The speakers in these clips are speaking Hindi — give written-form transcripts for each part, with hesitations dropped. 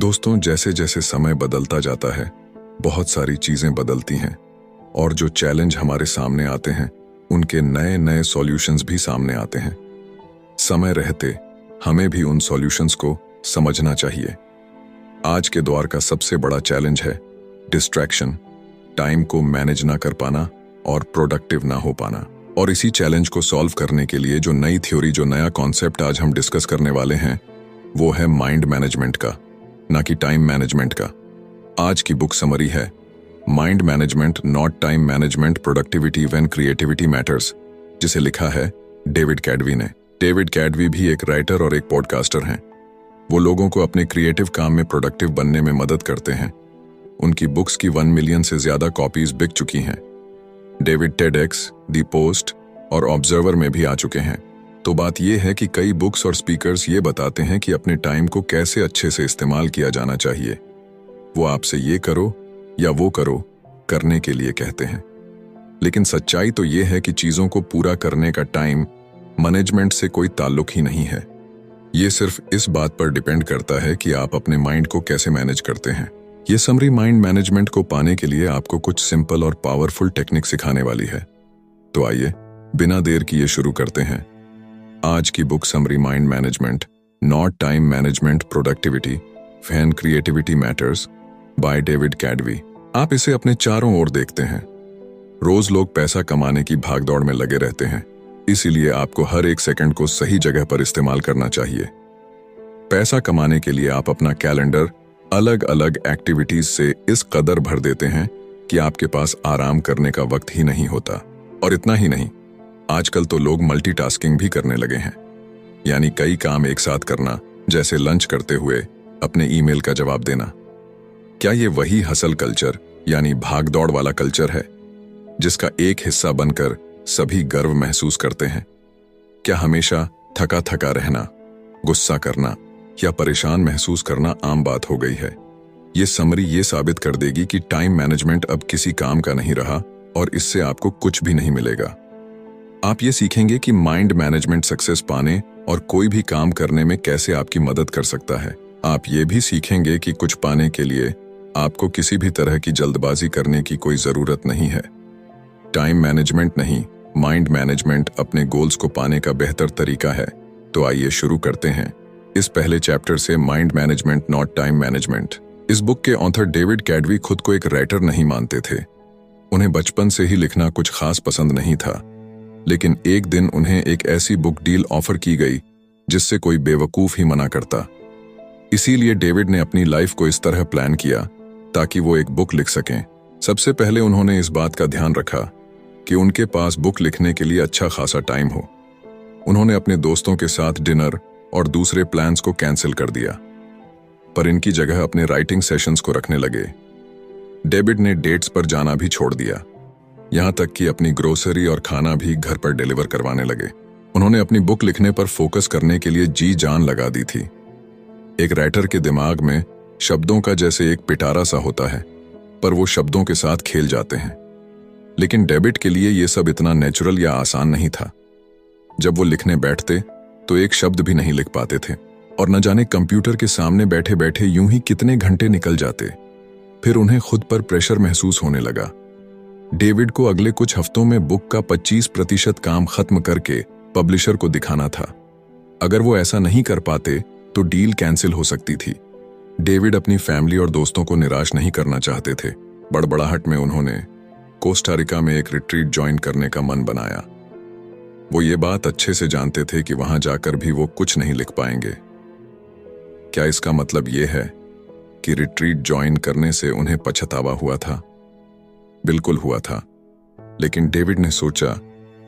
दोस्तों, जैसे जैसे समय बदलता जाता है, बहुत सारी चीजें बदलती हैं और जो चैलेंज हमारे सामने आते हैं, उनके नए नए सॉल्यूशंस भी सामने आते हैं। समय रहते हमें भी उन सॉल्यूशंस को समझना चाहिए। आज के दौर का सबसे बड़ा चैलेंज है डिस्ट्रैक्शन, टाइम को मैनेज ना कर पाना और प्रोडक्टिव ना हो पाना। और इसी चैलेंज को सॉल्व करने के लिए जो नई थ्योरी, जो नया कॉन्सेप्ट आज हम डिस्कस करने वाले हैं, वो है माइंड मैनेजमेंट का, ना कि टाइम मैनेजमेंट का। आज की बुक समरी है mind management not time management, productivity when creativity matters, जिसे लिखा है डेविड कैडवी ने। डेविड कैडवी भी एक राइटर और एक पॉडकास्टर हैं। वो लोगों को अपने क्रिएटिव काम में प्रोडक्टिव बनने में मदद करते हैं। उनकी बुक्स की 1 मिलियन से ज्यादा कॉपीज बिक चुकी हैं। डेविड टेडएक्स, द पोस्ट और ऑब्जर्वर में भी आ चुके हैं। तो बात यह है कि कई बुक्स और स्पीकर्स ये बताते हैं कि अपने टाइम को कैसे अच्छे से इस्तेमाल किया जाना चाहिए। वो आपसे ये करो या वो करो करने के लिए कहते हैं, लेकिन सच्चाई तो ये है कि चीजों को पूरा करने का टाइम मैनेजमेंट से कोई ताल्लुक ही नहीं है। ये सिर्फ इस बात पर डिपेंड करता है कि आप अपने माइंड को कैसे मैनेज करते हैं। ये समरी माइंड मैनेजमेंट को पाने के लिए आपको कुछ सिंपल और पावरफुल टेक्निक सिखाने वाली है। तो आइए बिना देर किए शुरू करते हैं आज की book summary mind management not time management, productivity when creativity matters by David Cadavy. आप इसे अपने चारों ओर देखते हैं। रोज लोग पैसा कमाने की भागदौड़ में लगे रहते हैं, इसीलिए आपको हर एक सेकंड को सही जगह पर इस्तेमाल करना चाहिए। पैसा कमाने के लिए आप अपना कैलेंडर अलग अलग एक्टिविटीज से इस कदर भर देते हैं कि आपके पास आराम करने का वक्त ही नहीं होता। और इतना ही नहीं, आजकल तो लोग मल्टीटास्किंग भी करने लगे हैं, यानी कई काम एक साथ करना, जैसे लंच करते हुए अपने ईमेल का जवाब देना। क्या ये वही हसल कल्चर यानी भागदौड़ वाला कल्चर है जिसका एक हिस्सा बनकर सभी गर्व महसूस करते हैं? क्या हमेशा थका थका रहना, गुस्सा करना या परेशान महसूस करना आम बात हो गई है? ये समरी ये साबित कर देगी कि टाइम मैनेजमेंट अब किसी काम का नहीं रहा और इससे आपको कुछ भी नहीं मिलेगा। आप ये सीखेंगे कि माइंड मैनेजमेंट सक्सेस पाने और कोई भी काम करने में कैसे आपकी मदद कर सकता है। आप ये भी सीखेंगे कि कुछ पाने के लिए आपको किसी भी तरह की जल्दबाजी करने की कोई जरूरत नहीं है। टाइम मैनेजमेंट नहीं, माइंड मैनेजमेंट अपने गोल्स को पाने का बेहतर तरीका है। तो आइए शुरू करते हैं इस पहले चैप्टर से, mind management not time management. इस बुक के ऑथर डेविड कैडवी खुद को एक राइटर नहीं मानते थे। उन्हें बचपन से ही लिखना कुछ खास पसंद नहीं था, लेकिन एक दिन उन्हें एक ऐसी बुक डील ऑफर की गई जिससे कोई बेवकूफ ही मना करता। इसीलिए डेविड ने अपनी लाइफ को इस तरह प्लान किया ताकि वो एक बुक लिख सकें। सबसे पहले उन्होंने इस बात का ध्यान रखा कि उनके पास बुक लिखने के लिए अच्छा खासा टाइम हो। उन्होंने अपने दोस्तों के साथ डिनर और दूसरे प्लान्स को कैंसिल कर दिया, पर इनकी जगह अपने राइटिंग सेशंस को रखने लगे। डेविड ने डेट्स पर जाना भी छोड़ दिया, यहां तक कि अपनी ग्रोसरी और खाना भी घर पर डिलीवर करवाने लगे। उन्होंने अपनी बुक लिखने पर फोकस करने के लिए जी जान लगा दी थी। एक राइटर के दिमाग में शब्दों का जैसे एक पिटारा सा होता है, पर वो शब्दों के साथ खेल जाते हैं। लेकिन डेविड के लिए ये सब इतना नेचुरल या आसान नहीं था। जब वो लिखने बैठते तो एक शब्द भी नहीं लिख पाते थे और न जाने कंप्यूटर के सामने बैठे बैठे यूं ही कितने घंटे निकल जाते। फिर उन्हें खुद पर प्रेशर महसूस होने लगा। डेविड को अगले कुछ हफ्तों में बुक का 25% काम खत्म करके पब्लिशर को दिखाना था। अगर वो ऐसा नहीं कर पाते तो डील कैंसिल हो सकती थी। डेविड अपनी फैमिली और दोस्तों को निराश नहीं करना चाहते थे। बड़बड़ाहट में उन्होंने कोस्टा रिका में एक रिट्रीट ज्वाइन करने का मन बनाया। वो ये बात अच्छे से जानते थे कि वहां जाकर भी वो कुछ नहीं लिख पाएंगे। क्या इसका मतलब ये है कि रिट्रीट ज्वाइन करने से उन्हें पछतावा हुआ था? बिल्कुल हुआ था, लेकिन डेविड ने सोचा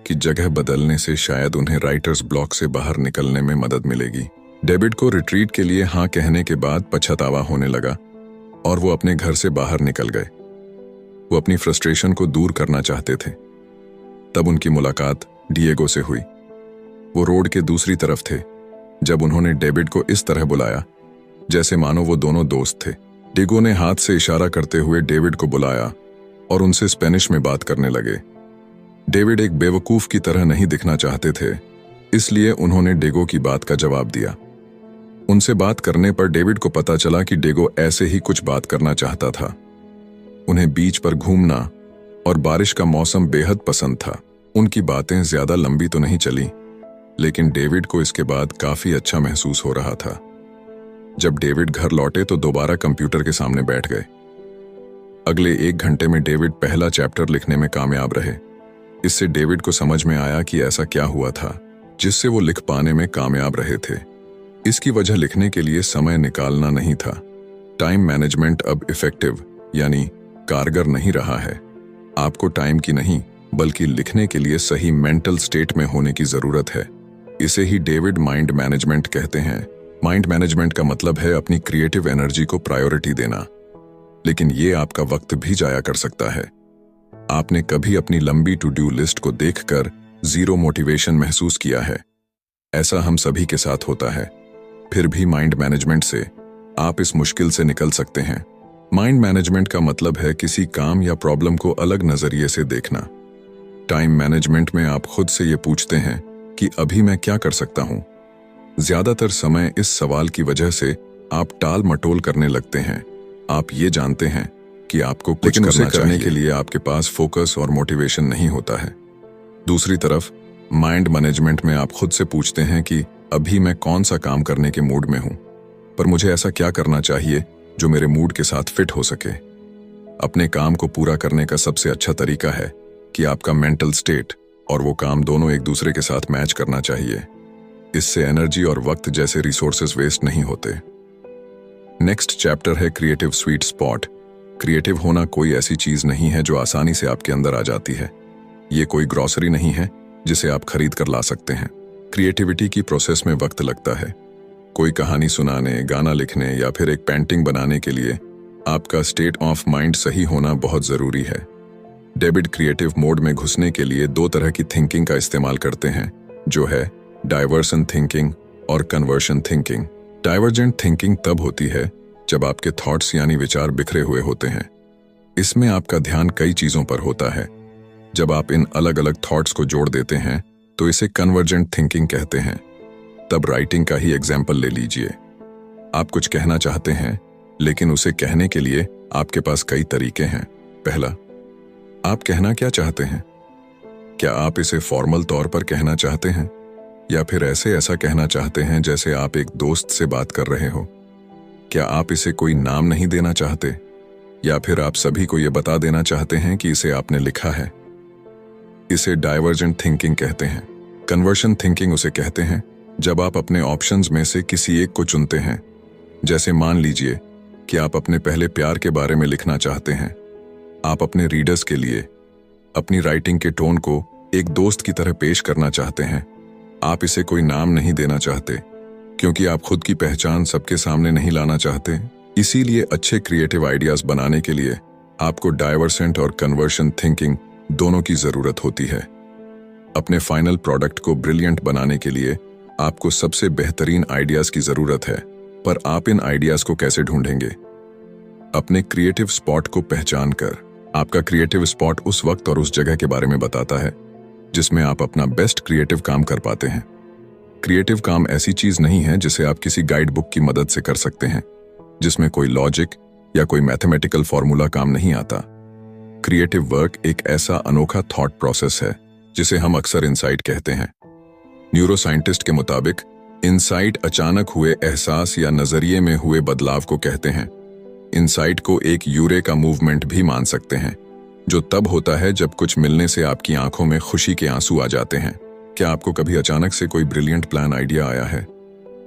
कि जगह बदलने से शायद उन्हें राइटर्स ब्लॉक से बाहर निकलने में मदद मिलेगी। डेविड को रिट्रीट के लिए हाँ कहने के बाद पछतावा होने लगा और वो अपने घर से बाहर निकल गए। वो अपनी फ्रस्ट्रेशन को दूर करना चाहते थे। तब उनकी मुलाकात डिएगो से हुई। वो रोड के दूसरी तरफ थे जब उन्होंने डेविड को इस तरह बुलाया जैसे मानो वो दोनों दोस्त थे। डिएगो ने हाथ से इशारा करते हुए डेविड को बुलाया और उनसे स्पेनिश में बात करने लगे। डेविड एक बेवकूफ की तरह नहीं दिखना चाहते थे, इसलिए उन्होंने डिएगो की बात का जवाब दिया। उनसे बात करने पर डेविड को पता चला कि डेगो ऐसे ही कुछ बात करना चाहता था। उन्हें बीच पर घूमना और बारिश का मौसम बेहद पसंद था। उनकी बातें ज्यादा लंबी तो नहीं चली, लेकिन डेविड को इसके बाद काफी अच्छा महसूस हो रहा था। जब डेविड घर लौटे तो दोबारा कंप्यूटर के सामने बैठ गए। अगले 1 घंटे में डेविड पहला चैप्टर लिखने में कामयाब रहे। इससे डेविड को समझ में आया कि ऐसा क्या हुआ था जिससे वो लिख पाने में कामयाब रहे थे। इसकी वजह लिखने के लिए समय निकालना नहीं था। टाइम मैनेजमेंट अब इफेक्टिव यानी कारगर नहीं रहा है। आपको टाइम की नहीं बल्कि लिखने के लिए सही मेंटल स्टेट में होने की जरूरत है। इसे ही डेविड माइंड मैनेजमेंट कहते हैं। माइंड मैनेजमेंट का मतलब है अपनी क्रिएटिव एनर्जी को प्रायोरिटी देना, लेकिन ये आपका वक्त भी जाया कर सकता है। आपने कभी अपनी लंबी टू डू लिस्ट को देखकर जीरो मोटिवेशन महसूस किया है? ऐसा हम सभी के साथ होता है। फिर भी माइंड मैनेजमेंट से आप इस मुश्किल से निकल सकते हैं। माइंड मैनेजमेंट का मतलब है किसी काम या प्रॉब्लम को अलग नजरिए से देखना। टाइम मैनेजमेंट में आप खुद से ये पूछते हैं कि अभी मैं क्या कर सकता हूं। ज्यादातर समय इस सवाल की वजह से आप टाल मटोल करने लगते हैं। आप ये जानते हैं कि आपको कुछ करने के लिए आपके पास फोकस और मोटिवेशन नहीं होता है। दूसरी तरफ माइंड मैनेजमेंट में आप खुद से पूछते हैं कि अभी मैं कौन सा काम करने के मूड में हूं, पर मुझे ऐसा क्या करना चाहिए जो मेरे मूड के साथ फिट हो सके। अपने काम को पूरा करने का सबसे अच्छा तरीका है कि आपका मेंटल स्टेट और वो काम दोनों एक दूसरे के साथ मैच करना चाहिए। इससे एनर्जी और वक्त जैसे रिसोर्सेज वेस्ट नहीं होते। नेक्स्ट चैप्टर है क्रिएटिव स्वीट स्पॉट। क्रिएटिव होना कोई ऐसी चीज नहीं है जो आसानी से आपके अंदर आ जाती है। ये कोई ग्रॉसरी नहीं है जिसे आप खरीद कर ला सकते हैं। क्रिएटिविटी की प्रोसेस में वक्त लगता है। कोई कहानी सुनाने, गाना लिखने या फिर एक पेंटिंग बनाने के लिए आपका स्टेट ऑफ माइंड सही होना बहुत जरूरी है। डेविड क्रिएटिव मोड में घुसने के लिए 2 तरह की थिंकिंग का इस्तेमाल करते हैं, जो है डाइवर्सन थिंकिंग और कन्वर्शन थिंकिंग। डाइवर्जेंट थिंकिंग तब होती है जब आपके थॉट्स यानी विचार बिखरे हुए होते हैं। इसमें आपका ध्यान कई चीजों पर होता है। जब आप इन अलग अलग थॉट्स को जोड़ देते हैं तो इसे कन्वर्जेंट थिंकिंग कहते हैं। तब राइटिंग का ही एग्जाम्पल ले लीजिए। आप कुछ कहना चाहते हैं, लेकिन उसे कहने के लिए आपके पास कई तरीके हैं। पहला, आप कहना क्या चाहते हैं? क्या आप इसे फॉर्मल तौर पर कहना चाहते हैं या फिर ऐसा कहना चाहते हैं जैसे आप एक दोस्त से बात कर रहे हो? क्या आप इसे कोई नाम नहीं देना चाहते या फिर आप सभी को यह बता देना चाहते हैं कि इसे आपने लिखा है? इसे डाइवर्जेंट थिंकिंग कहते हैं। कन्वर्शन थिंकिंग उसे कहते हैं जब आप अपने ऑप्शंस में से किसी एक को चुनते हैं। जैसे मान लीजिए कि आप अपने पहले प्यार के बारे में लिखना चाहते हैं। आप अपने रीडर्स के लिए अपनी राइटिंग के टोन को एक दोस्त की तरह पेश करना चाहते हैं। आप इसे कोई नाम नहीं देना चाहते क्योंकि आप खुद की पहचान सबके सामने नहीं लाना चाहते। इसीलिए अच्छे क्रिएटिव आइडियाज बनाने के लिए आपको डाइवर्सेंट और कन्वर्शन थिंकिंग दोनों की जरूरत होती है। अपने फाइनल प्रोडक्ट को ब्रिलियंट बनाने के लिए आपको सबसे बेहतरीन आइडियाज की जरूरत है, पर आप इन आइडियाज को कैसे ढूंढेंगे? अपने क्रिएटिव स्पॉट को पहचान कर। आपका क्रिएटिव स्पॉट उस वक्त और उस जगह के बारे में बताता है जिसमें आप अपना बेस्ट क्रिएटिव काम कर पाते हैं। क्रिएटिव काम ऐसी चीज नहीं है जिसे आप किसी गाइड बुक की मदद से कर सकते हैं, जिसमें कोई लॉजिक या कोई मैथमेटिकल फॉर्मूला काम नहीं आता। क्रिएटिव वर्क एक ऐसा अनोखा थॉट प्रोसेस है जिसे हम अक्सर इनसाइट कहते हैं। न्यूरो साइंटिस्ट के मुताबिक इनसाइट अचानक हुए एहसास या नजरिए में हुए बदलाव को कहते हैं। इनसाइट को एक यूरेका मूवमेंट भी मान सकते हैं, जो तब होता है जब कुछ मिलने से आपकी आंखों में खुशी के आंसू आ जाते हैं। क्या आपको कभी अचानक से कोई ब्रिलियंट प्लान आइडिया आया है?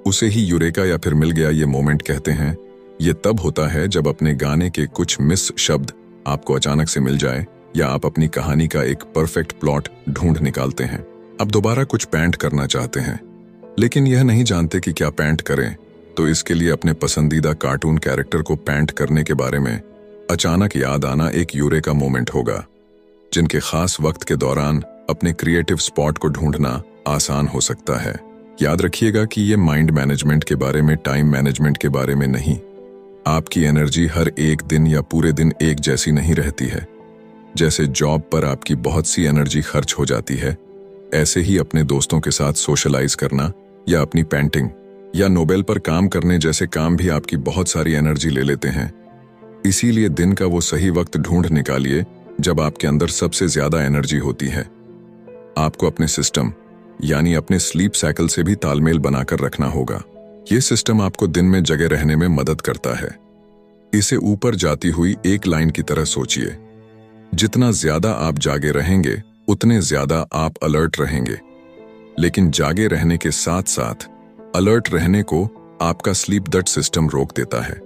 उसे ही यूरेका या फिर मिल गया ये मोमेंट कहते हैं। ये तब होता है जब अपने गाने के कुछ मिस शब्द आपको अचानक से मिल जाए या आप अपनी कहानी का एक परफेक्ट प्लॉट ढूंढ निकालते हैं। अब दोबारा कुछ पेंट करना चाहते हैं, लेकिन यह नहीं जानते कि क्या पेंट करें, तो इसके लिए अपने पसंदीदा कार्टून कैरेक्टर को पेंट करने के बारे में अचानक याद आना एक यूरेका मोमेंट होगा। जिनके खास वक्त के दौरान अपने क्रिएटिव स्पॉट को ढूंढना आसान हो सकता है। याद रखिएगा कि ये माइंड मैनेजमेंट के बारे में, टाइम मैनेजमेंट के बारे में नहीं। आपकी एनर्जी हर एक दिन या पूरे दिन एक जैसी नहीं रहती है। जैसे जॉब पर आपकी बहुत सी एनर्जी खर्च हो जाती है, ऐसे ही अपने दोस्तों के साथ सोशलाइज करना या अपनी पेंटिंग या नोबेल पर काम करने जैसे काम भी आपकी बहुत सारी एनर्जी ले लेते हैं। इसीलिए दिन का वो सही वक्त ढूंढ निकालिए जब आपके अंदर सबसे ज्यादा एनर्जी होती है। आपको अपने सिस्टम यानी अपने स्लीप साइकिल से भी तालमेल बनाकर रखना होगा। ये सिस्टम आपको दिन में जगे रहने में मदद करता है। इसे ऊपर जाती हुई एक लाइन की तरह सोचिए। जितना ज्यादा आप जागे रहेंगे उतने ज्यादा आप अलर्ट रहेंगे। लेकिन जागे रहने के साथ साथ अलर्ट रहने को आपका स्लीप डेट सिस्टम रोक देता है।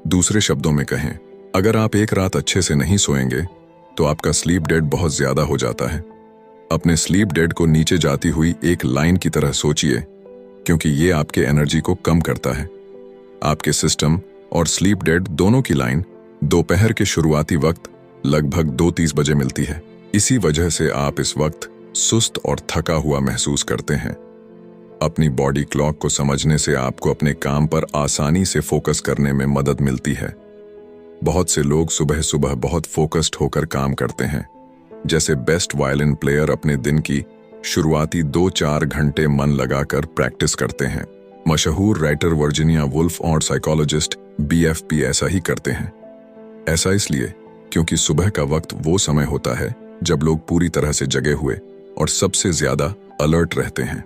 दूसरे शब्दों में कहें, अगर आप एक रात अच्छे से नहीं सोएंगे तो आपका स्लीप डेट बहुत ज्यादा हो जाता है। अपने स्लीप डेट को नीचे जाती हुई एक लाइन की तरह सोचिए, क्योंकि ये आपके एनर्जी को कम करता है। आपके सिस्टम और स्लीप डेट दोनों की लाइन दोपहर के शुरुआती वक्त लगभग 2:30 बजे मिलती है। इसी वजह से आप इस वक्त सुस्त और थका हुआ महसूस करते हैं। अपनी बॉडी क्लॉक को समझने से आपको अपने काम पर आसानी से फोकस करने में मदद मिलती है। बहुत से लोग सुबह सुबह बहुत फोकस्ड होकर काम करते हैं, जैसे बेस्ट वायलिन प्लेयर अपने दिन की शुरुआती 2-4 घंटे मन लगाकर प्रैक्टिस करते हैं। मशहूर राइटर वर्जीनिया वुल्फ और साइकोलॉजिस्ट BFP ऐसा ही करते हैं। ऐसा इसलिए क्योंकि सुबह का वक्त वो समय होता है जब लोग पूरी तरह से जगे हुए और सबसे ज्यादा अलर्ट रहते हैं।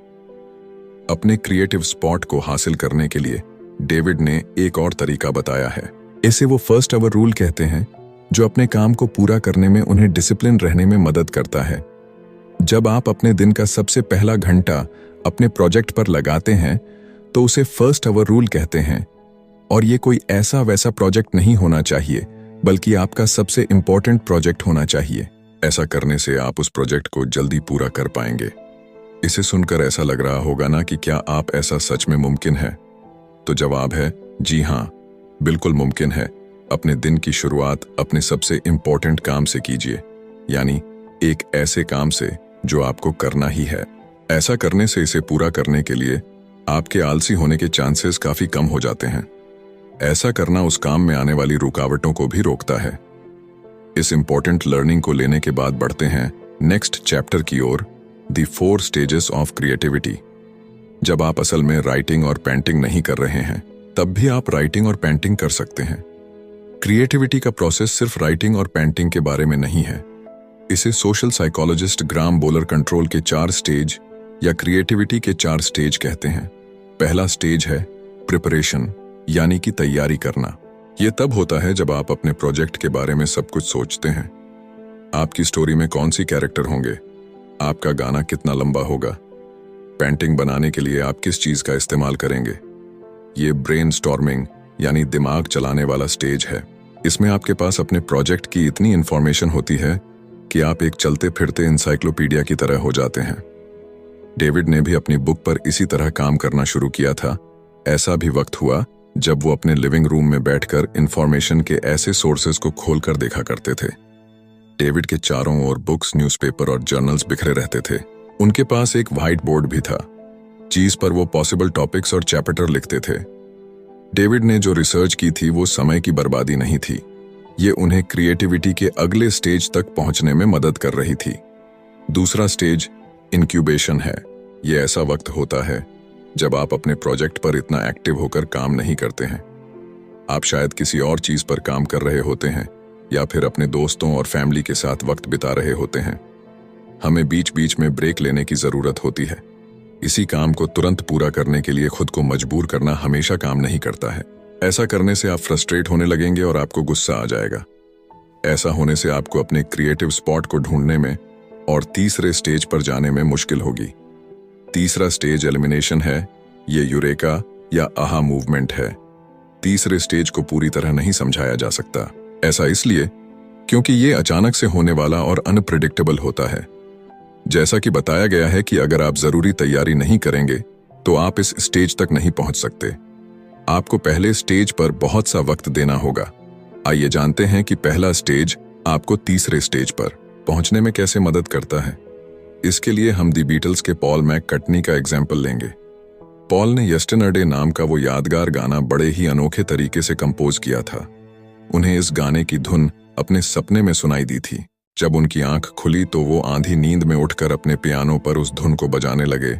अपने क्रिएटिव स्पॉट को हासिल करने के लिए डेविड ने एक और तरीका बताया है। इसे वो फर्स्ट आवर रूल कहते हैं, जो अपने काम को पूरा करने में उन्हें डिसिप्लिन रहने में मदद करता है। जब आप अपने दिन का सबसे पहला घंटा अपने प्रोजेक्ट पर लगाते हैं तो उसे फर्स्ट आवर रूल कहते हैं। और ये कोई ऐसा वैसा प्रोजेक्ट नहीं होना चाहिए, बल्कि आपका सबसे इंपॉर्टेंट प्रोजेक्ट होना चाहिए। ऐसा करने से आप उस प्रोजेक्ट को जल्दी पूरा कर पाएंगे। इसे सुनकर ऐसा लग रहा होगा ना कि क्या आप ऐसा सच में मुमकिन है? तो जवाब है जी हाँ, बिल्कुल मुमकिन है। अपने दिन की शुरुआत अपने सबसे इंपॉर्टेंट काम से कीजिए, यानी एक ऐसे काम से जो आपको करना ही है। ऐसा करने से इसे पूरा करने के लिए आपके आलसी होने के चांसेस काफी कम हो जाते हैं। ऐसा करना उस काम में आने वाली रुकावटों को भी रोकता है। इस इंपॉर्टेंट लर्निंग को लेने के बाद बढ़ते हैं नेक्स्ट चैप्टर की ओर, द 4 स्टेजेस ऑफ क्रिएटिविटी। जब आप असल में राइटिंग और पेंटिंग नहीं कर रहे हैं, तब भी आप राइटिंग और पेंटिंग कर सकते हैं। क्रिएटिविटी का प्रोसेस सिर्फ राइटिंग और पेंटिंग के बारे में नहीं है। इसे सोशल साइकोलॉजिस्ट ग्राम बोलर कंट्रोल के 4 स्टेज या क्रिएटिविटी के 4 स्टेज कहते हैं। पहला स्टेज है प्रिपरेशन, यानी कि तैयारी करना। यह तब होता है जब आप अपने प्रोजेक्ट के बारे में सब कुछ सोचते हैं। आपकी स्टोरी में कौन सी कैरेक्टर होंगे, आपका गाना कितना लंबा होगा, पेंटिंग बनाने के लिए आप किस चीज का इस्तेमाल करेंगे। ये ब्रेनस्टॉर्मिंग यानी दिमाग चलाने वाला स्टेज है। इसमें आपके पास अपने प्रोजेक्ट की इतनी इंफॉर्मेशन होती है कि आप एक चलते फिरते इंसाइक्लोपीडिया की तरह हो जाते हैं। डेविड ने भी अपनी बुक पर इसी तरह काम करना शुरू किया था। ऐसा भी वक्त हुआ जब वो अपने लिविंग रूम में बैठकर इंफॉर्मेशन के ऐसे सोर्सेज को खोलकर देखा करते थे। डेविड के चारों ओर बुक्स, न्यूज़पेपर और जर्नल्स बिखरे रहते थे। उनके पास एक व्हाइट बोर्ड भी था, जिस पर वो पॉसिबल टॉपिक्स और चैप्टर लिखते थे। डेविड ने जो रिसर्च की थी वो समय की बर्बादी नहीं थी, ये उन्हें क्रिएटिविटी के अगले स्टेज तक पहुंचने में मदद कर रही थी। दूसरा स्टेज इंक्यूबेशन है। ये ऐसा वक्त होता है जब आप अपने प्रोजेक्ट पर इतना एक्टिव होकर काम नहीं करते हैं। आप शायद किसी और चीज पर काम कर रहे होते हैं या फिर अपने दोस्तों और फैमिली के साथ वक्त बिता रहे होते हैं। हमें बीच बीच में ब्रेक लेने की जरूरत होती है। इसी काम को तुरंत पूरा करने के लिए खुद को मजबूर करना हमेशा काम नहीं करता है। ऐसा करने से आप फ्रस्ट्रेट होने लगेंगे और आपको गुस्सा आ जाएगा। ऐसा होने से आपको अपने क्रिएटिव स्पॉट को ढूंढने में और तीसरे स्टेज पर जाने में मुश्किल होगी। तीसरा स्टेज एलिमिनेशन है। ये यूरेका या आहा मूवमेंट है। तीसरे स्टेज को पूरी तरह नहीं समझाया जा सकता। ऐसा इसलिए क्योंकि ये अचानक से होने वाला और अनप्रेडिक्टेबल होता है। जैसा कि बताया गया है कि अगर आप जरूरी तैयारी नहीं करेंगे तो आप इस स्टेज तक नहीं पहुंच सकते। आपको पहले स्टेज पर बहुत सा वक्त देना होगा। आइए जानते हैं कि पहला स्टेज आपको तीसरे स्टेज पर पहुंचने में कैसे मदद करता है। इसके लिए हम दी बीटल्स के पॉल मैककर्टनी का एग्जाम्पल लेंगे। पॉल ने यस्टरडे नाम का वो यादगार गाना बड़े ही अनोखे तरीके से कंपोज किया था। उन्हें इस गाने की धुन अपने सपने में सुनाई दी थी। जब उनकी आंख खुली तो वो आंधी नींद में उठकर अपने पियानो पर उस धुन को बजाने लगे।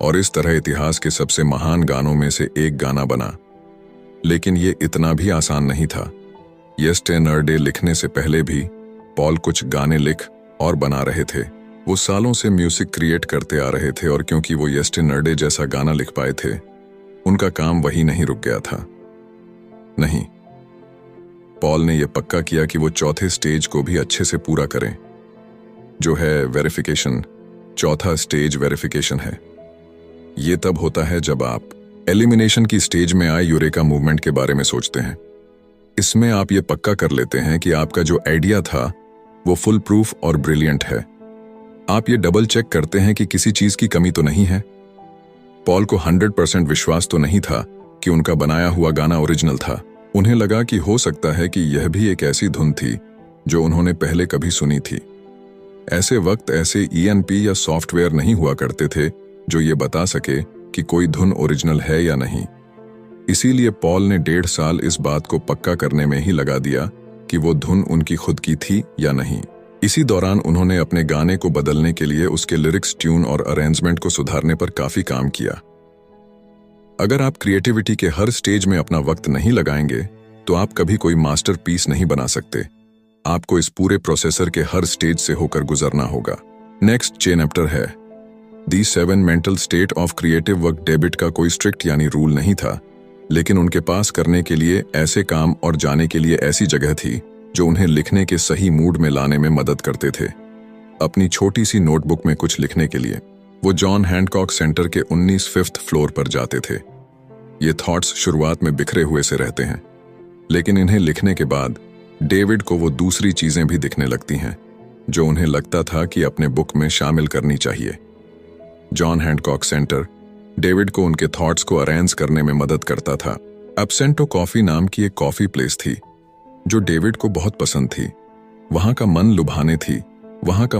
और इस तरह इतिहास के सबसे महान गानों में से एक गाना बना। लेकिन ये इतना भी आसान नहीं था। येस्टरडे लिखने से पहले भी पॉल कुछ गाने लिख और बना रहे थे। वो सालों से म्यूजिक क्रिएट करते आ रहे थे और क्योंकि वो येस्टरडे जैसा गाना लिख पाए थे, उनका काम वही नहीं रुक गया था। नहीं, पॉल ने यह पक्का किया कि वो चौथे स्टेज को भी अच्छे से पूरा करें, जो है वेरिफिकेशन। चौथा स्टेज वेरिफिकेशन है। ये तब होता है जब आप एलिमिनेशन की स्टेज में आए यूरेका मूवमेंट के बारे में सोचते हैं। इसमें आप ये पक्का कर लेते हैं कि आपका जो आइडिया था वो फुल प्रूफ और ब्रिलियंट है। आप ये डबल चेक करते हैं कि किसी चीज की कमी तो नहीं है। पॉल को 100% विश्वास तो नहीं था कि उनका बनाया हुआ गाना ओरिजिनल था। उन्हें लगा कि हो सकता है कि यह भी एक ऐसी धुन थी जो उन्होंने पहले कभी सुनी थी। ऐसे वक्त ऐसे ENP या सॉफ्टवेयर नहीं हुआ करते थे जो ये बता सके कि कोई धुन ओरिजिनल है या नहीं। इसीलिए पॉल ने 1.5 साल इस बात को पक्का करने में ही लगा दिया कि वो धुन उनकी खुद की थी या नहीं। इसी दौरान उन्होंने अपने गाने को बदलने के लिए उसके लिरिक्स, ट्यून और अरेंजमेंट को सुधारने पर काफी काम किया। अगर आप क्रिएटिविटी के हर स्टेज में अपना वक्त नहीं लगाएंगे तो आप कभी कोई मास्टरपीस नहीं बना सकते। आपको इस पूरे प्रोसेसर के हर स्टेज से होकर गुजरना होगा। नेक्स्ट चैप्टर है दी 7 mental state of creative work. David का कोई स्ट्रिक्ट यानी रूल नहीं था, लेकिन उनके पास करने के लिए ऐसे काम और जाने के लिए ऐसी जगह थी जो उन्हें लिखने के सही मूड में लाने में मदद करते थे। अपनी छोटी सी नोटबुक में कुछ लिखने के लिए वो जॉन हैंडकॉक सेंटर के 19 5th फ्लोर पर जाते थे। ये थॉट्स शुरुआत में बिखरे हुए से रहते हैं, लेकिन इन्हें लिखने के बाद डेविड को वो दूसरी चीजें भी दिखने लगती हैं जो उन्हें लगता था कि अपने बुक में शामिल करनी चाहिए। जॉन हैंडकॉक सेंटर डेविड को उनके थॉट्स को अरेंज करने में मदद करता था। एब्सेंटो कॉफी नाम की एक कॉफी प्लेस थी जो डेविड को बहुत पसंद थी। वहां का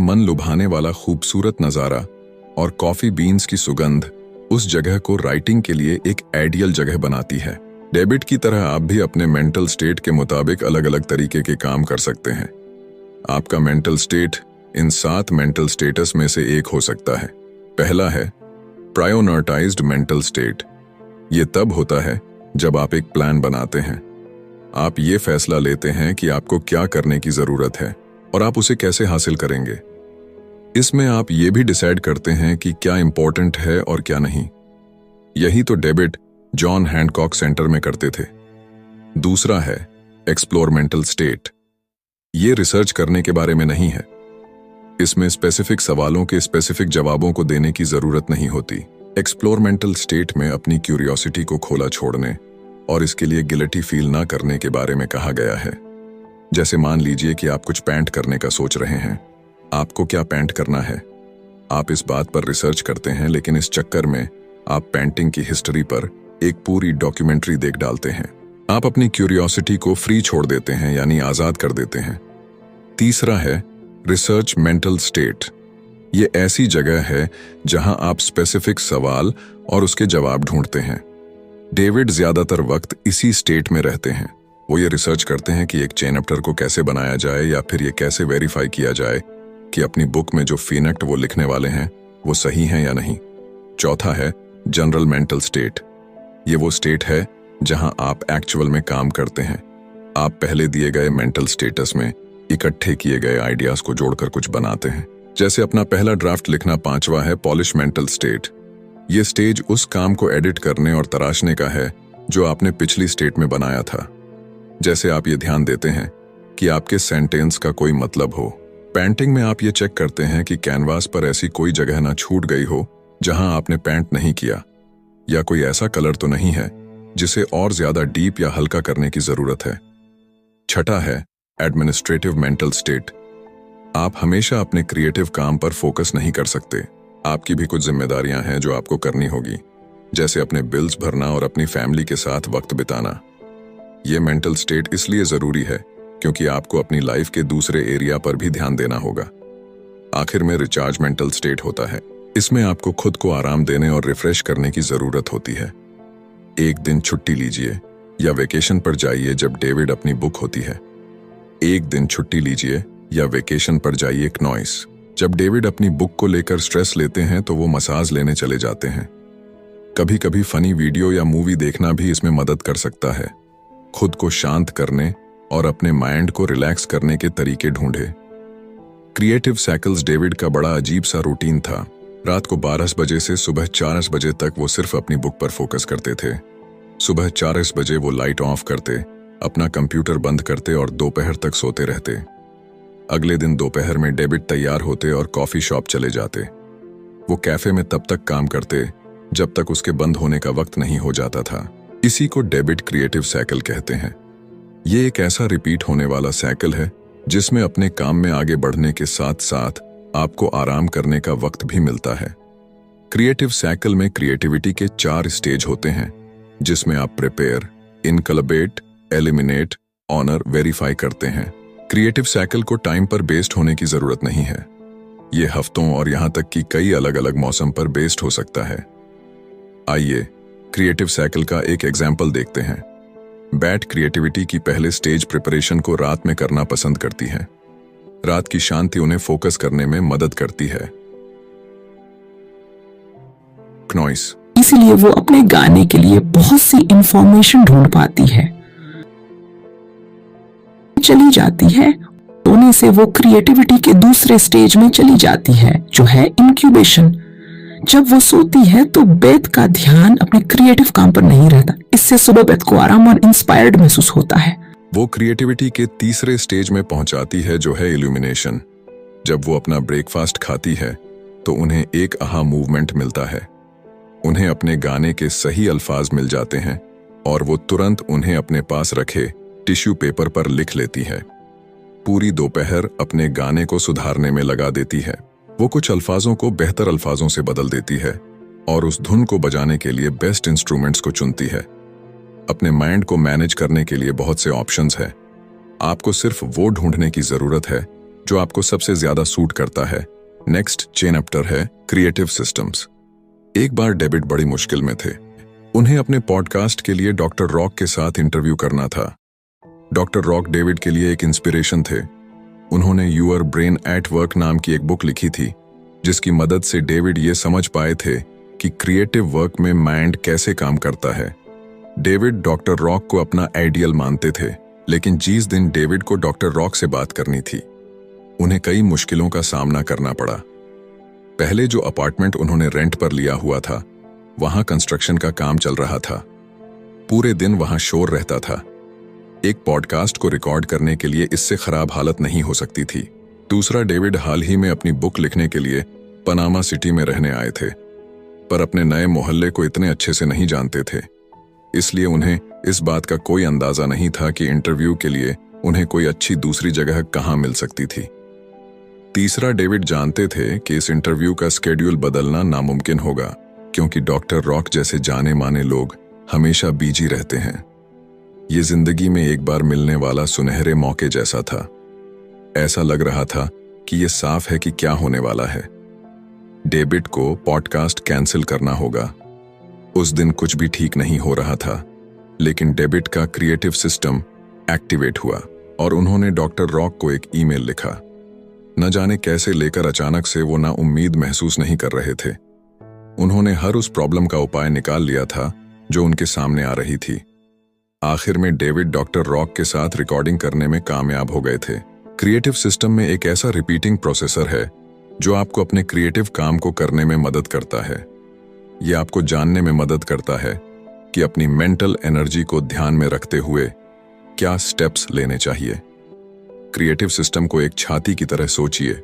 मन लुभाने वाला खूबसूरत नजारा और कॉफी बीन्स की सुगंध उस जगह को राइटिंग के लिए एक आइडियल जगह बनाती है। डेविड की तरह आप भी अपने मेंटल स्टेट के मुताबिक अलग अलग तरीके के काम कर सकते हैं। आपका mental state in 7 mental status में से एक हो सकता है। पहला है प्रायोरिटाइज्ड मेंटल स्टेट। ये तब होता है जब आप एक प्लान बनाते हैं। आप ये फैसला लेते हैं कि आपको क्या करने की जरूरत है और आप उसे कैसे हासिल करेंगे। इसमें आप ये भी डिसाइड करते हैं कि क्या इंपॉर्टेंट है और क्या नहीं। यही तो डेविड जॉन हैंडकॉक सेंटर में करते थे। दूसरा है एक्सप्लोर मेंटल स्टेट। ये रिसर्च करने के बारे में नहीं है। इसमें स्पेसिफिक सवालों के स्पेसिफिक जवाबों को देने की जरूरत नहीं होती। एक्सप्लोर मेंटल स्टेट में अपनी क्यूरियोसिटी को खोला छोड़ने और इसके लिए गिल्टी फील ना करने के बारे में कहा गया है। जैसे मान लीजिए कि आप कुछ पेंट करने का सोच रहे हैं। आपको क्या पेंट करना है, आप इस बात पर रिसर्च करते हैं, लेकिन इस चक्कर में आप पेंटिंग की हिस्ट्री पर एक पूरी डॉक्यूमेंट्री देख डालते हैं। आप अपनी क्यूरियोसिटी को फ्री छोड़ देते हैं, यानी आजाद कर देते हैं। तीसरा है रिसर्च मेंटल स्टेट। ये ऐसी जगह है जहां आप स्पेसिफिक सवाल और उसके जवाब ढूंढते हैं। डेविड ज्यादातर वक्त इसी स्टेट में रहते हैं। वो ये रिसर्च करते हैं कि एक चैप्टर को कैसे बनाया जाए या फिर ये कैसे वेरीफाई किया जाए कि अपनी बुक में जो फीनेक्ट वो लिखने वाले हैं वो सही हैं या नहीं। चौथा है जनरल मेंटल स्टेट। ये वो स्टेट है जहां आप एक्चुअल में काम करते हैं। आप पहले दिए गए मेंटल स्टेटस में इकट्ठे किए गए आइडियाज को जोड़कर कुछ बनाते हैं। जैसे अपना पहला ड्राफ्ट लिखना। पांचवा है पॉलिश मेंटल स्टेट। ये स्टेज उस काम को एडिट करने और तराशने का है जो आपने पिछली स्टेट में बनाया था। जैसे आप ये ध्यान देते हैं कि आपके सेंटेंस का कोई मतलब हो। पेंटिंग में आप ये चेक करते हैं कि कैनवास पर ऐसी कोई जगह ना छूट गई हो जहां आपने पेंट नहीं किया, या कोई ऐसा कलर तो नहीं है जिसे और ज्यादा डीप या हल्का करने की जरूरत है। छठा है एडमिनिस्ट्रेटिव मेंटल स्टेट। आप हमेशा अपने क्रिएटिव काम पर फोकस नहीं कर सकते। आपकी भी कुछ जिम्मेदारियां हैं जो आपको करनी होगी, जैसे अपने बिल्स भरना और अपनी फैमिली के साथ वक्त बिताना। यह मेंटल स्टेट इसलिए जरूरी है क्योंकि आपको अपनी लाइफ के दूसरे एरिया पर भी ध्यान देना होगा। आखिर में रिचार्ज मेंटल स्टेट होता है। इसमें आपको खुद को आराम देने और रिफ्रेश करने की जरूरत होती है। एक दिन छुट्टी लीजिए या वेकेशन पर जाइए जब डेविड अपनी बुक होती है। एक दिन छुट्टी लीजिए या वेकेशन पर जाइए क्नॉइस जब डेविड अपनी बुक को लेकर स्ट्रेस लेते हैं तो वो मसाज लेने चले जाते हैं। कभी कभी फनी वीडियो या मूवी देखना भी इसमें मदद कर सकता है। खुद को शांत करने और अपने माइंड को रिलैक्स करने के तरीके ढूंढे। क्रिएटिव साइकिल्स डेविड का बड़ा अजीब सा रूटीन था। रात को 12 बजे से सुबह 4 बजे तक वो सिर्फ अपनी बुक पर फोकस करते थे। सुबह 4 बजे वो लाइट ऑफ करते, अपना कंप्यूटर बंद करते और दोपहर तक सोते रहते। अगले दिन दोपहर में डेविड तैयार होते और कॉफी शॉप चले जाते। वो कैफे में तब तक काम करते जब तक उसके बंद होने का वक्त नहीं हो जाता था। इसी को डेविड क्रिएटिव साइकिल कहते हैं। ये एक ऐसा रिपीट होने वाला साइकिल है जिसमें अपने काम में आगे बढ़ने के साथ साथ आपको आराम करने का वक्त भी मिलता है। क्रिएटिव साइकिल में क्रिएटिविटी के 4 स्टेज होते हैं, जिसमें आप प्रिपेयर, इनकलबेट, एलिमिनेट, ऑनर, वेरीफाई करते हैं। क्रिएटिव साइकिल को टाइम पर बेस्ड होने की जरूरत नहीं है। ये हफ्तों और यहां तक कि कई अलग अलग मौसम पर बेस्ड हो सकता है। आइए क्रिएटिव साइकिल का एक एग्जाम्पल देखते हैं। बैट क्रिएटिविटी की पहले स्टेज प्रिपरेशन को रात में करना पसंद करती है। रात की शांति उन्हें फोकस करने में मदद करती है। नॉइस, इसीलिए वो अपने गाने के लिए बहुत सी इंफॉर्मेशन ढूंढ पाती है, चली जाती है। सोने से वो क्रिएटिविटी के दूसरे स्टेज में चली जाती है, जो है इंक्यूबेशन। जब वो सोती है तो बेथ का ध्यान अपने क्रिएटिव काम पर नहीं रहता। इससे सुबह बेथ को आराम और इंस्पायर्ड महसूस होता है। वो क्रिएटिविटी के तीसरे स्टेज में पहुंचाती है, जो है इल्यूमिनेशन। जब वो अपना ब्रेकफास्ट खाती है तो उन्हें एक आहा मूवमेंट मिलता है। उन्हें अपने गाने के सही अल्फाज मिल जाते हैं और वो तुरंत उन्हें अपने पास रखे टिश्यू पेपर पर लिख लेती है। पूरी दोपहर अपने गाने को सुधारने में लगा देती है। वो कुछ अल्फाजों को बेहतर अल्फाजों से बदल देती है और उस धुन को बजाने के लिए बेस्ट इंस्ट्रूमेंट्स को चुनती है। अपने माइंड को मैनेज करने के लिए बहुत से ऑप्शंस हैं। आपको सिर्फ वो ढूंढने की जरूरत है जो आपको सबसे ज्यादा सूट करता है। नेक्स्ट चैप्टर है क्रिएटिव सिस्टम्स। एक बार डेविड बड़ी मुश्किल में थे। उन्हें अपने पॉडकास्ट के लिए डॉक्टर रॉक के साथ इंटरव्यू करना था। डॉक्टर रॉक डेविड के लिए एक इंस्पिरेशन थे। उन्होंने यूर ब्रेन एट वर्क नाम की एक बुक लिखी थी, जिसकी मदद से डेविड ये समझ पाए थे कि क्रिएटिव वर्क में माइंड कैसे काम करता है। डेविड डॉक्टर रॉक को अपना आइडियल मानते थे, लेकिन जिस दिन डेविड को डॉक्टर रॉक से बात करनी थी, उन्हें कई मुश्किलों का सामना करना पड़ा। पहले जो अपार्टमेंट उन्होंने रेंट पर लिया हुआ था, वहां कंस्ट्रक्शन का काम चल रहा था। पूरे दिन वहां शोर रहता था। एक पॉडकास्ट को रिकॉर्ड करने के लिए इससे खराब हालत नहीं हो सकती थी। दूसरा, डेविड हाल ही में अपनी बुक लिखने के लिए पनामा सिटी में रहने आए थे, पर अपने नए मोहल्ले को इतने अच्छे से नहीं जानते थे। इसलिए उन्हें इस बात का कोई अंदाजा नहीं था कि इंटरव्यू के लिए उन्हें कोई अच्छी दूसरी जगह कहाँ मिल सकती थी। तीसरा, डेविड जानते थे कि इस इंटरव्यू का स्केड्यूल बदलना नामुमकिन होगा, क्योंकि डॉक्टर रॉक जैसे जाने माने लोग हमेशा बिजी रहते हैं। ये जिंदगी में एक बार मिलने वाला सुनहरे मौके जैसा था। ऐसा लग रहा था कि ये साफ है कि क्या होने वाला है। डेविड को पॉडकास्ट कैंसिल करना होगा। उस दिन कुछ भी ठीक नहीं हो रहा था, लेकिन डेविड का क्रिएटिव सिस्टम एक्टिवेट हुआ और उन्होंने डॉक्टर रॉक को एक ईमेल लिखा। न जाने कैसे लेकर अचानक से वो ना उम्मीद महसूस नहीं कर रहे थे। उन्होंने हर उस प्रॉब्लम का उपाय निकाल लिया था जो उनके सामने आ रही थी। आखिर में डेविड डॉक्टर रॉक के साथ रिकॉर्डिंग करने में कामयाब हो गए थे। क्रिएटिव सिस्टम में एक ऐसा रिपीटिंग प्रोसेसर है जो आपको अपने क्रिएटिव काम को करने में मदद करता है। यह आपको जानने में मदद करता है कि अपनी मेंटल एनर्जी को ध्यान में रखते हुए क्या स्टेप्स लेने चाहिए। क्रिएटिव सिस्टम को एक छाती की तरह सोचिए,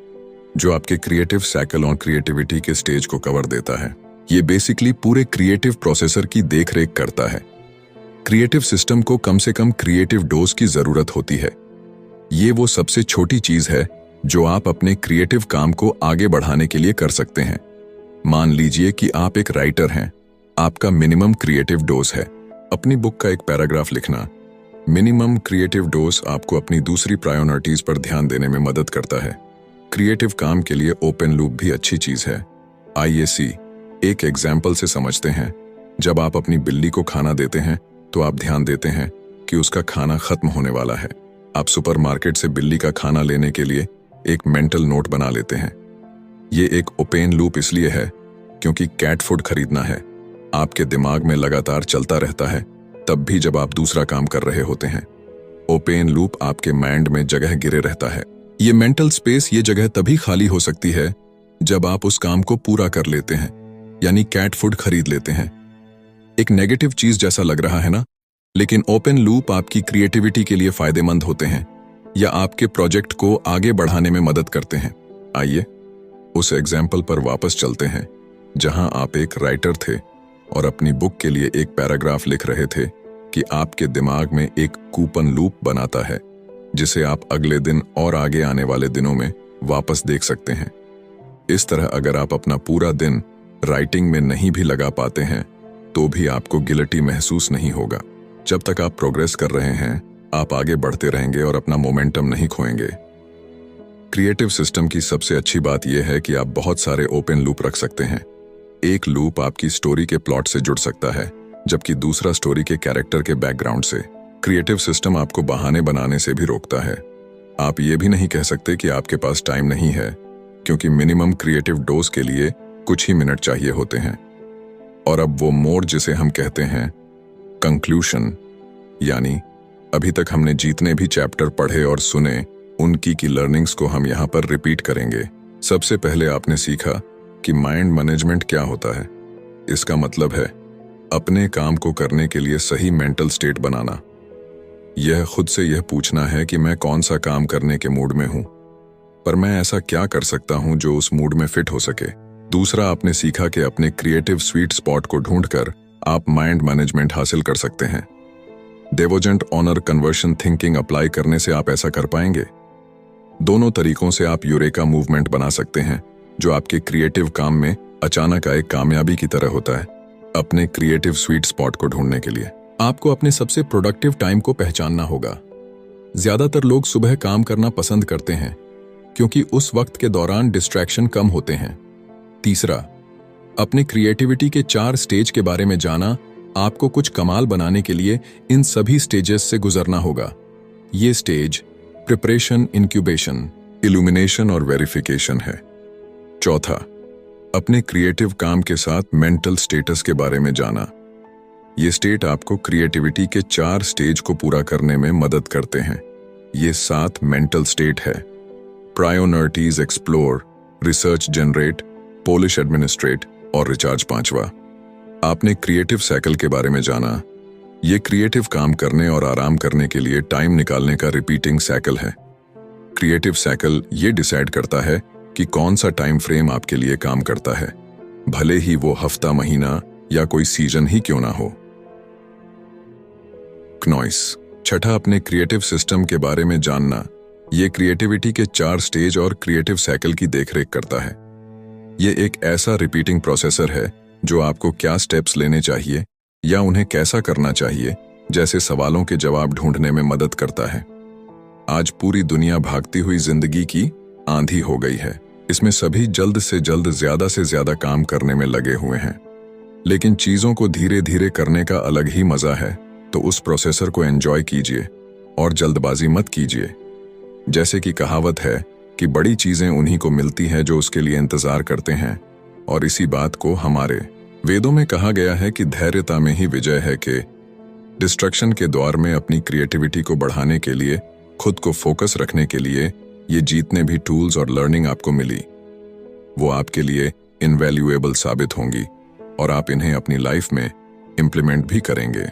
जो आपके क्रिएटिव साइकिल और क्रिएटिविटी के स्टेज को कवर देता है। ये बेसिकली पूरे क्रिएटिव प्रोसेसर की देखरेख करता है। क्रिएटिव सिस्टम को कम से कम क्रिएटिव डोज की जरूरत होती है। ये वो सबसे छोटी चीज है जो आप अपने क्रिएटिव काम को आगे बढ़ाने के लिए कर सकते हैं। मान लीजिए कि आप एक राइटर हैं। आपका मिनिमम क्रिएटिव डोज है अपनी बुक का एक पैराग्राफ लिखना। मिनिमम क्रिएटिव डोज आपको अपनी दूसरी प्रायोरिटीज पर ध्यान देने में मदद करता है। क्रिएटिव काम के लिए ओपन लूप भी अच्छी चीज है। आईएसी एक एग्जाम्पल से समझते हैं। जब आप अपनी बिल्ली को खाना देते हैं तो आप ध्यान देते हैं कि उसका खाना खत्म होने वाला है। आप सुपरमार्केट से बिल्ली का खाना लेने के लिए एक मेंटल नोट बना लेते हैं। ये एक ओपन लूप इसलिए है क्योंकि कैट फूड खरीदना है आपके दिमाग में लगातार चलता रहता है, तब भी जब आप दूसरा काम कर रहे होते हैं। ओपन लूप आपके माइंड में जगह गिरे रहता है। ये मेंटल स्पेस, ये जगह तभी खाली हो सकती है जब आप उस काम को पूरा कर लेते हैं, यानी कैट फूड खरीद लेते हैं। एक नेगेटिव चीज जैसा लग रहा है ना, लेकिन ओपन लूप आपकी क्रिएटिविटी के लिए फायदेमंद होते हैं या आपके प्रोजेक्ट को आगे बढ़ाने में मदद करते हैं। आइए उस एग्जाम्पल पर वापस चलते हैं जहां आप एक राइटर थे और अपनी बुक के लिए एक पैराग्राफ लिख रहे थे कि आपके दिमाग में एक कूपन लूप बनाता है जिसे आप अगले दिन और आगे आने वाले दिनों में वापस देख सकते हैं। इस तरह अगर आप अपना पूरा दिन राइटिंग में नहीं भी लगा पाते हैं तो भी आपको गिल्टी महसूस नहीं होगा। जब तक आप प्रोग्रेस कर रहे हैं आप आगे बढ़ते रहेंगे और अपना मोमेंटम नहीं खोएंगे। क्रिएटिव सिस्टम की सबसे अच्छी बात यह है कि आप बहुत सारे ओपन लूप रख सकते हैं। एक लूप आपकी स्टोरी के प्लॉट से जुड़ सकता है जबकि दूसरा स्टोरी के कैरेक्टर के बैकग्राउंड से। क्रिएटिव सिस्टम आपको बहाने बनाने से भी रोकता है। आप ये भी नहीं कह सकते कि आपके पास टाइम नहीं है, क्योंकि मिनिमम क्रिएटिव डोज के लिए कुछ ही मिनट चाहिए होते हैं। और अब वो मोड जिसे हम कहते हैं कंक्लूशन, यानी अभी तक हमने जितने भी चैप्टर पढ़े और सुने उनकी की लर्निंग्स को हम यहाँ पर रिपीट करेंगे। सबसे पहले आपने सीखा कि माइंड मैनेजमेंट क्या होता है। इसका मतलब है अपने काम को करने के लिए सही मेंटल स्टेट बनाना। यह खुद से यह पूछना है कि मैं कौन सा काम करने के मूड में हूं, पर मैं ऐसा क्या कर सकता हूं जो उस मूड में फिट हो सके। दूसरा, आपने सीखा कि अपने क्रिएटिव स्वीट स्पॉट को ढूंढकर आप माइंड मैनेजमेंट हासिल कर सकते हैं। डेवोजेंट ऑनर कन्वर्शन थिंकिंग अप्लाई करने से आप ऐसा कर पाएंगे। दोनों तरीकों से आप यूरेका मूवमेंट बना सकते हैं जो आपके क्रिएटिव काम में अचानक आए कामयाबी की तरह होता है। अपने क्रिएटिव स्वीट स्पॉट को ढूंढने के लिए आपको अपने सबसे प्रोडक्टिव टाइम को पहचानना होगा। ज्यादातर लोग सुबह काम करना पसंद करते हैं क्योंकि उस वक्त के दौरान डिस्ट्रैक्शन कम होते हैं। तीसरा, अपने क्रिएटिविटी के 4 स्टेज के बारे में जाना। आपको कुछ कमाल बनाने के लिए इन सभी स्टेजेस से गुजरना होगा। ये स्टेज प्रिपरेशन, इंक्यूबेशन, इल्यूमिनेशन और वेरिफिकेशन है। चौथा, अपने क्रिएटिव काम के साथ मेंटल स्टेटस के बारे में जाना। ये स्टेट आपको क्रिएटिविटी के 4 स्टेज को पूरा करने में मदद करते हैं। ये 7 मेंटल स्टेट है: priorities, explore, research, generate, polish, administrate और रिचार्ज। 5वां, आपने क्रिएटिव साइकिल के बारे में जाना। ये क्रिएटिव काम करने और आराम करने के लिए टाइम निकालने का रिपीटिंग साइकिल है। क्रिएटिव साइकिल ये डिसाइड करता है कि कौन सा टाइम फ्रेम आपके लिए काम करता है, भले ही वो हफ्ता, महीना या कोई सीजन ही क्यों ना हो। क्नॉइस। छठा, अपने क्रिएटिव सिस्टम के बारे में जानना। ये क्रिएटिविटी के 4 स्टेज और क्रिएटिव साइकिल की देखरेख करता है। ये एक ऐसा रिपीटिंग प्रोसेसर है जो आपको क्या स्टेप्स लेने चाहिए या उन्हें कैसा करना चाहिए जैसे सवालों के जवाब ढूंढने में मदद करता है। आज पूरी दुनिया भागती हुई जिंदगी की आंधी हो गई है। इसमें सभी जल्द से ज्यादा काम करने में लगे हुए हैं, लेकिन चीजों को धीरे धीरे करने का अलग ही मजा है। तो उस प्रोसेसर को एंजॉय कीजिए और जल्दबाजी मत कीजिए। जैसे कि कहावत है कि बड़ी चीजें उन्हीं को मिलती हैं जो उसके लिए इंतजार करते हैं, और इसी बात को हमारे वेदों में कहा गया है कि धैर्यता में ही विजय है। कि डिस्ट्रक्शन के दौर में अपनी क्रिएटिविटी को बढ़ाने के लिए, खुद को फोकस रखने के लिए ये जितने भी टूल्स और लर्निंग आपको मिली वो आपके लिए इनवैल्यूएबल साबित होंगी और आप इन्हें अपनी लाइफ में इम्प्लीमेंट भी करेंगे।